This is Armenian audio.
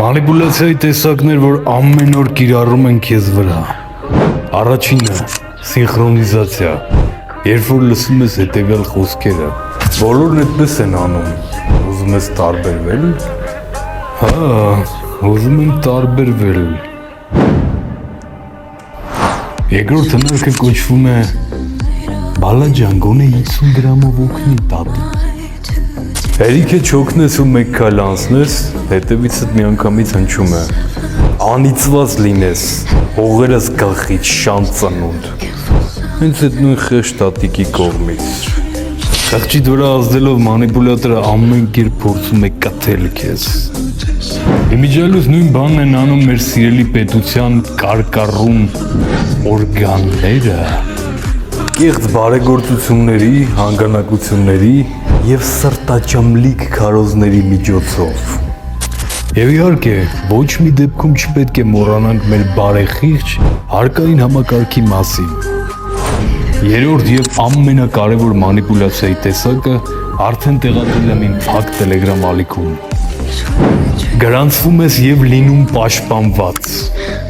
Մանիպուլյացիայի տեսակներ, որ ամեն օր կիրառում են քեզ վրա։ Առաջինը՝ սինխրոնիզացիա։ Երբ որ լսում ես հետևյալ խոսքերը, բոլորն այդպես են անում։ Ուզում ես տարբերվել։ Հա, ուզում եմ տարբերվել։ Երկրորդ հնարքը կոչվում է Բալաջան, գոնե 50 գրամով օգնի տատի։ Հերիք է չօգնես ու մեկ քայլ անցնես, հետևիցդ միանգամից հնչում է անիծված լինես, հողերս գլխից շան ծնունդ։ Հենց այդ նույն խեղճ տատիկի կողմից։ Խեղճիդ վրա ազդելով մանիպուլյատորը ամեն կերպ փորձում է կաթել քեզ։ Իմիջիալուց նույն բանն են անում մեր սիրելի պետության կարկառուն օրգանները։ Կեղծ բարեգործությունների, հանգանակությունների և սրտաճմլիկ քարոզների միջոցով։ Եվ իհարկե, ոչ մի դեպքում չպետք է մոռանանք մեր բարեխիղճ հարկային համակարգի մասին։ Երրորդ և ամենակարևոր մանիպուլյացիայի տեսակը արդեն տեղադրել եմ իմ փակ Telegram ալիքում։ Գրանցվում ես և լինում պաշտպանված։